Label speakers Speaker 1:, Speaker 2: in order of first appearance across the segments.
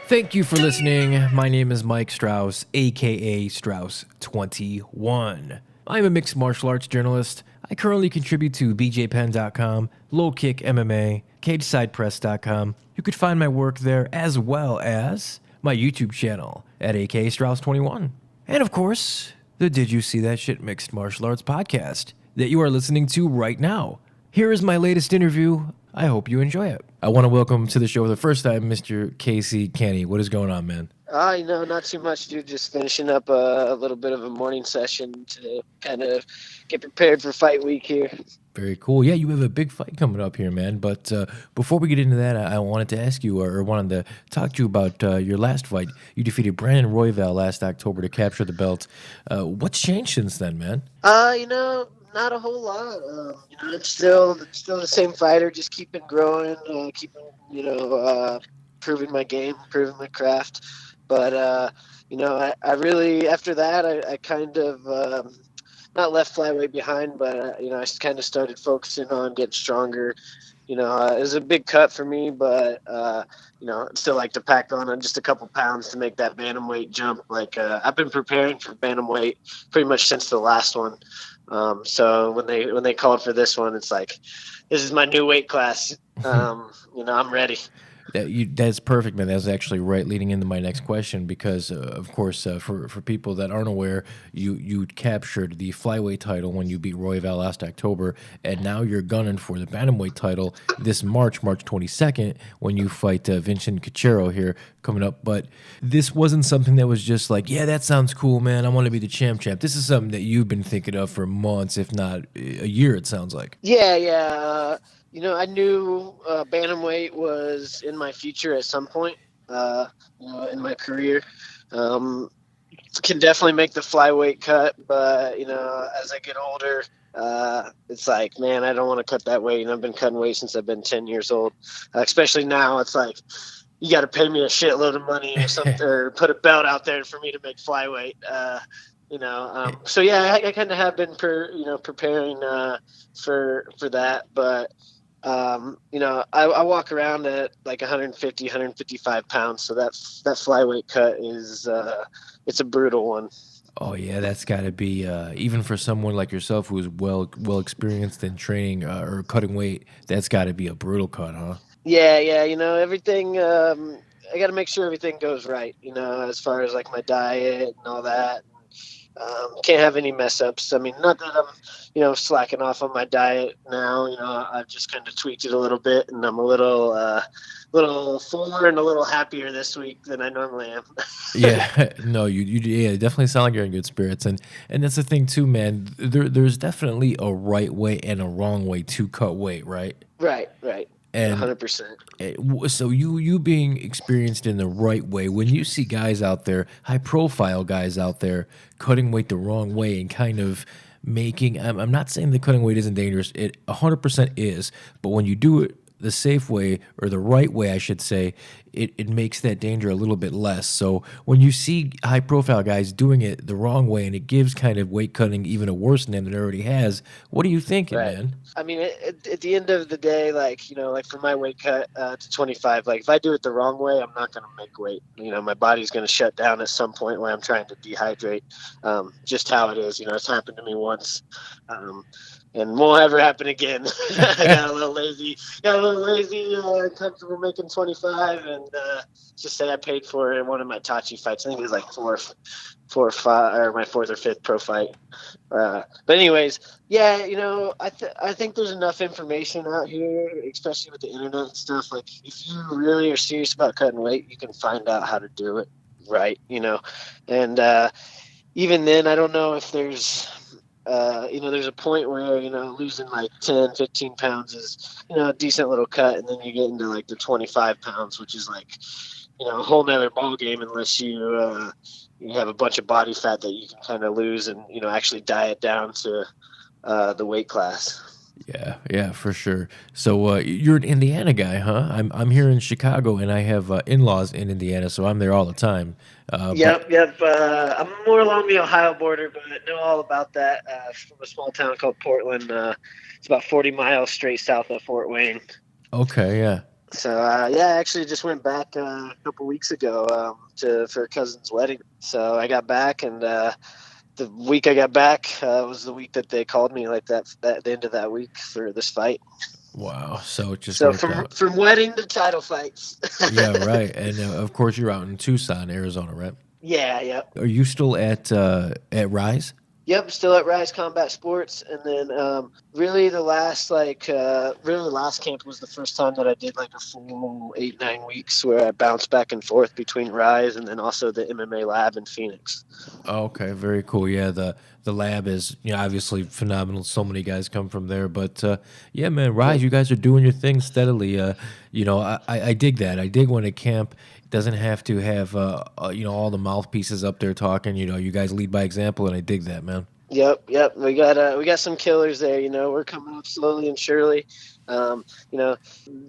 Speaker 1: Thank you for listening. My name is Mike Strauss, aka Strauss21. I'm a mixed martial arts journalist. I currently contribute to bjpen.com, Low Kick MMA, CageSidePress.com. You could find my work there as well as my YouTube channel at aka Strauss21. And of course, the Did You See That Shit Mixed Martial Arts podcast that you are listening to right now. Here is my latest interview. I hope you enjoy it. I want to welcome to the show for the first time Mr. Kenney. What is going on, man?
Speaker 2: Not too much, dude. Just finishing up a little bit of a morning session to kind of get prepared for fight week here.
Speaker 1: Very cool. Yeah, you have a big fight coming up here, man. But before we get into that, I wanted to ask you, or wanted to talk to you about your last fight. You defeated Brandon Royval last October to capture the belt. What's changed since then, man?
Speaker 2: Not a whole lot. It's still the same fighter, just keeping growing, proving my game, proving my craft. But I really, after that, I kind of not left flyweight behind, but I kind of started focusing on getting stronger. It was a big cut for me, but I'd still like to pack on just a couple pounds to make that bantamweight jump. I've been preparing for bantamweight pretty much since the last one. So when they called for this one, it's like, this is my new weight class. I'm ready.
Speaker 1: That's perfect, man. That's actually right leading into my next question because, of course, for people that aren't aware, you captured the flyweight title when you beat Royval last October, and now you're gunning for the bantamweight title this March 22nd, when you fight Vincent Cachero here coming up. But this wasn't something that was just like, yeah, that sounds cool, man. I want to be the champ. This is something that you've been thinking of for months, if not a year, it sounds like.
Speaker 2: Yeah. I knew bantamweight was in my future at some point, in my career. Can definitely make the flyweight cut, but, as I get older, it's like, man, I don't want to cut that weight. And I've been cutting weight since I've been 10 years old. Especially now, it's like, you got to pay me a shitload of money or something, or put a belt out there for me to make flyweight. So yeah, I kind of have been preparing for that, but I walk around at like 150, 155 pounds. So that flyweight cut is, it's a brutal one.
Speaker 1: Oh yeah, that's got to be even for someone like yourself who's well experienced in training or cutting weight. That's got to be a brutal cut, huh?
Speaker 2: Yeah. Everything. I got to make sure everything goes right. As far as like my diet and all that. Can't have any mess ups. I mean, not that I'm, slacking off on my diet now. I've just kind of tweaked it a little bit, and I'm a little fuller and a little happier this week than I normally am.
Speaker 1: Yeah, no, you definitely sound like you're in good spirits, and that's the thing too, man. There's definitely a right way and a wrong way to cut weight, right?
Speaker 2: Right.
Speaker 1: And
Speaker 2: 100%.
Speaker 1: So you being experienced in the right way, when you see guys out there, high profile guys out there, cutting weight the wrong way and kind of making, I'm not saying that cutting weight isn't dangerous. It 100% is, but when you do it the safe way, or the right way, I should say, it makes that danger a little bit less. So when you see high profile guys doing it the wrong way, and it gives kind of weight cutting even a worse name than it already has, what are you thinking,
Speaker 2: Right.
Speaker 1: man?
Speaker 2: I mean, at the end of the day, like for my weight cut to 25, like if I do it the wrong way, I'm not going to make weight. My body's going to shut down at some point where I'm trying to dehydrate. Just how it is. It's happened to me once. And won't ever happen again. I got a little lazy, comfortable making 25, and just say I paid for it in one of my Tachi fights. I think it was like four or five, or my fourth or fifth pro fight. But anyways, yeah, I think there's enough information out here, especially with the internet and stuff. Like, if you really are serious about cutting weight, you can find out how to do it right, and even then, I don't know if there's there's a point where, losing like 10, 15 pounds is, a decent little cut. And then you get into like the 25 pounds, which is like, a whole nother ball game unless you have a bunch of body fat that you can kind of lose and, actually diet down to the weight class.
Speaker 1: Yeah, for sure. So you're an Indiana guy, huh? I'm here in Chicago, and I have in-laws in Indiana, so I'm there all the time.
Speaker 2: Yep. I'm more along the Ohio border, but I know all about that. From a small town called Portland. It's about 40 miles straight south of Fort Wayne.
Speaker 1: Okay, yeah.
Speaker 2: So yeah, I actually just went back a couple weeks ago for a cousin's wedding. So I got back, and the week I got back was the week that they called me, like that the end of that week for this fight.
Speaker 1: Wow. So it just
Speaker 2: So
Speaker 1: worked
Speaker 2: from
Speaker 1: out.
Speaker 2: from wedding to title fights.
Speaker 1: Yeah, right. And of course, you're out in Tucson, Arizona, right?
Speaker 2: Yeah, yeah.
Speaker 1: Are you still at Rise?
Speaker 2: Yep, still at Rise Combat Sports, and then really the last really the last camp was the first time that I did like a full 8-9 weeks where I bounced back and forth between Rise and then also the MMA lab in Phoenix.
Speaker 1: Okay, very cool. Yeah, the lab is, obviously phenomenal. So many guys come from there, but yeah, man, Rise, you guys are doing your thing steadily. I dig that. I dig when a camp doesn't have to have all the mouthpieces up there talking. You guys lead by example, and I dig that, man.
Speaker 2: Yep. We got some killers there. We're coming up slowly and surely. Um, you know,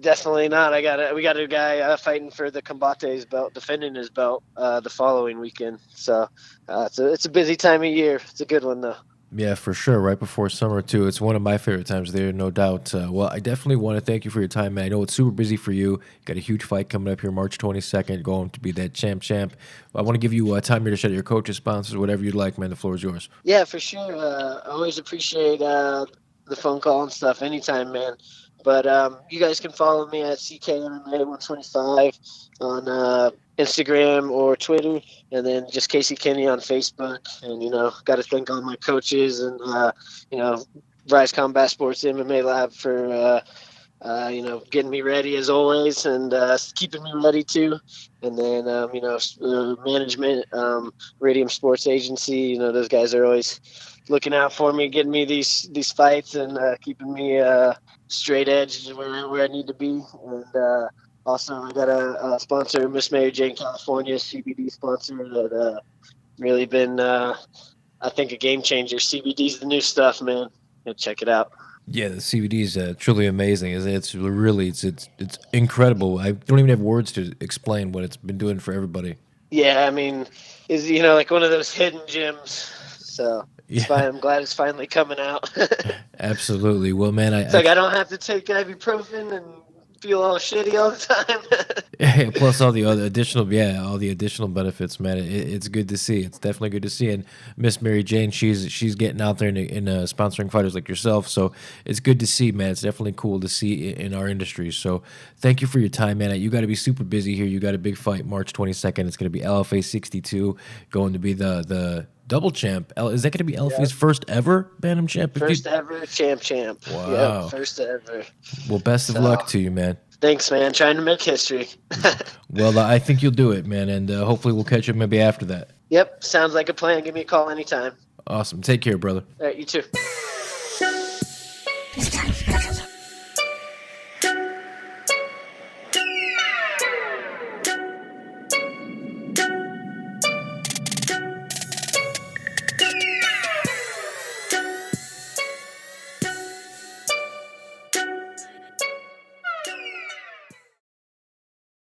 Speaker 2: Definitely not. We got a guy fighting for the Combate's belt, defending his belt the following weekend. So it's a busy time of year. It's a good one though.
Speaker 1: Yeah, for sure. Right before summer too. It's one of my favorite times there, no doubt. Well, I definitely want to thank you for your time, man. I know it's super busy for you. You got a huge fight coming up here, March 22nd, going to be that champ. I want to give you time here to shout out your coaches, sponsors, whatever you'd like, man. The floor is yours.
Speaker 2: Yeah, for sure. I always appreciate the phone call and stuff anytime, man. But you guys can follow me at CKMMA125 on Instagram or Twitter, and then just Casey Kenney on Facebook. And got to thank all my coaches and Rise Combat Sports MMA Lab for getting me ready as always and keeping me ready too. And then management, Radium Sports Agency. Those guys are always looking out for me, getting me these fights and keeping me straight edge where I need to be. And also, I got a sponsor, Miss Mary Jane California, CBD sponsor that really been, I think, a game changer. CBD's the new stuff, man. Check it out.
Speaker 1: Yeah, the CBD is truly amazing. It's really it's incredible. I don't even have words to explain what it's been doing for everybody.
Speaker 2: Yeah, I mean, is like one of those hidden gems. So it's fine.
Speaker 1: Yeah,
Speaker 2: I'm glad it's finally coming out.
Speaker 1: absolutely. Well, man,
Speaker 2: It's like I don't have to take ibuprofen and feel all shitty all the time.
Speaker 1: plus all the additional benefits, man. It's good to see. It's definitely good to see. And Miss Mary Jane, she's getting out there in sponsoring fighters like yourself. So it's good to see, man. It's definitely cool to see in our industry. So thank you for your time, man. You got to be super busy here. You got a big fight March 22nd. It's going to be LFA 62, going to be the double champ. Is that going to be LFA's first ever Bantam champ?
Speaker 2: First ever champ.
Speaker 1: Wow.
Speaker 2: Yep, first ever.
Speaker 1: Well, best of luck to you, man.
Speaker 2: Thanks, man. Trying to make history.
Speaker 1: Well, I think you'll do it, man, and hopefully we'll catch up maybe after that.
Speaker 2: Yep, sounds like a plan. Give me a call anytime.
Speaker 1: Awesome. Take care, brother.
Speaker 2: All right, you too.